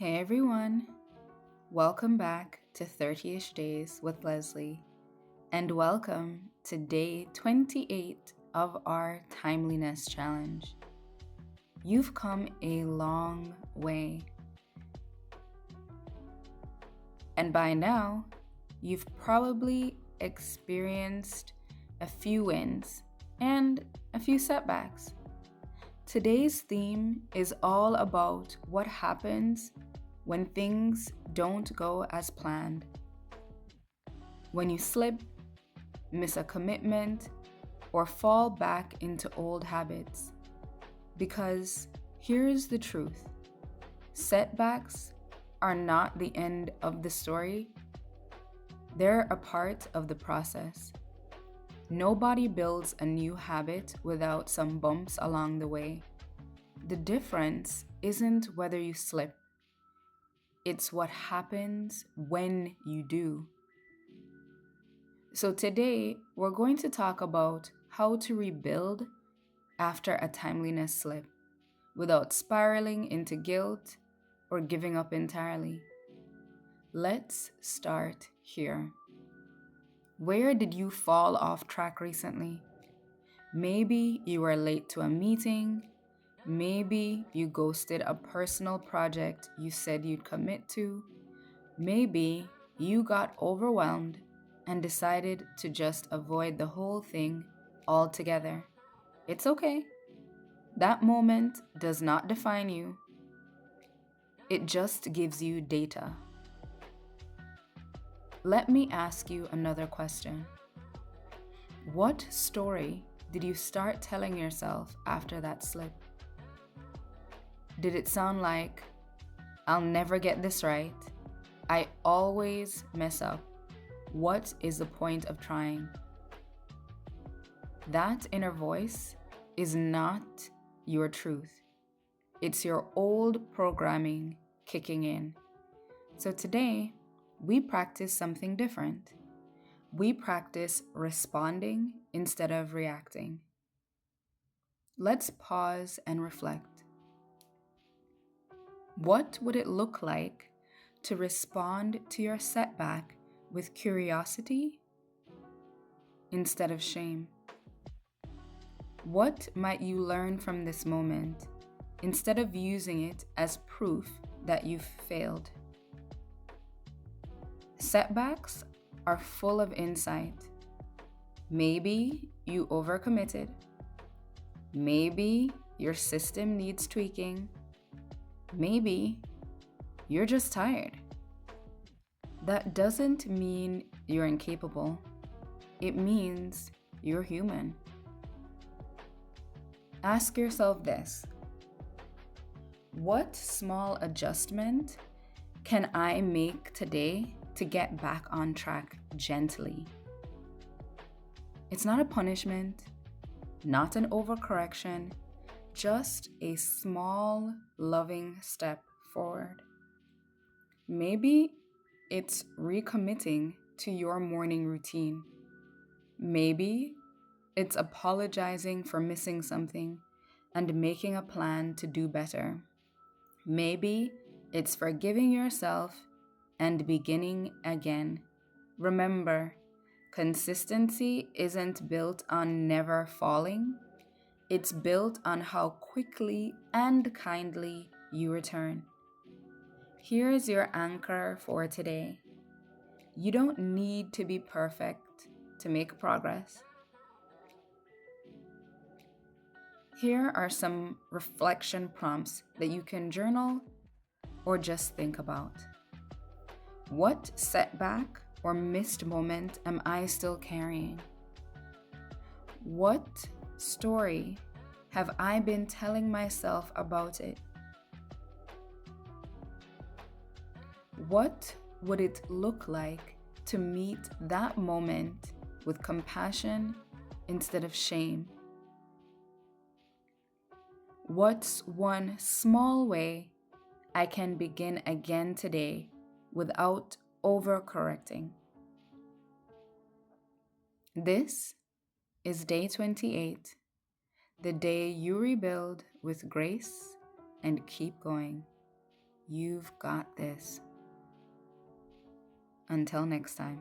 Hey everyone, welcome back to 30ish Days with Leslie, and welcome to day 28 of our Timeliness Challenge. You've come a long way, and by now, you've probably experienced a few wins and a few setbacks. Today's theme is all about what happens when things don't go as planned. When you slip, miss a commitment, or fall back into old habits. Because here's the truth: setbacks are not the end of the story, they're a part of the process. Nobody builds a new habit without some bumps along the way. The difference isn't whether you slip, it's what happens when you do. So today, we're going to talk about how to rebuild after a timeliness slip without spiraling into guilt or giving up entirely. Let's start here. Where did you fall off track recently? Maybe you were late to a meeting. Maybe you ghosted a personal project you said you'd commit to. Maybe you got overwhelmed and decided to just avoid the whole thing altogether. It's okay. That moment does not define you. It just gives you data. Let me ask you another question. What story did you start telling yourself after that slip? Did it sound like, "I'll never get this right. I always mess up. What is the point of trying?" That inner voice is not your truth. It's your old programming kicking in. So today, we practice something different. We practice responding instead of reacting. Let's pause and reflect. What would it look like to respond to your setback with curiosity instead of shame? What might you learn from this moment instead of using it as proof that you've failed? Setbacks are full of insight. Maybe you overcommitted. Maybe your system needs tweaking. Maybe you're just tired. That doesn't mean you're incapable. It means you're human. Ask yourself this: what small adjustment can I make today to get back on track gently? It's not a punishment, not an overcorrection, just a small, loving step forward. Maybe it's recommitting to your morning routine. Maybe it's apologizing for missing something and making a plan to do better. Maybe it's forgiving yourself and beginning again. Remember, consistency isn't built on never falling. It's built on how quickly and kindly you return. Here's your anchor for today. You don't need to be perfect to make progress. Here are some reflection prompts that you can journal or just think about. What setback or missed moment am I still carrying? What story have I been telling myself about it? What would it look like to meet that moment with compassion instead of shame? What's one small way I can begin again today without overcorrecting? This is day 28, the day you rebuild with grace and keep going. You've got this. Until next time.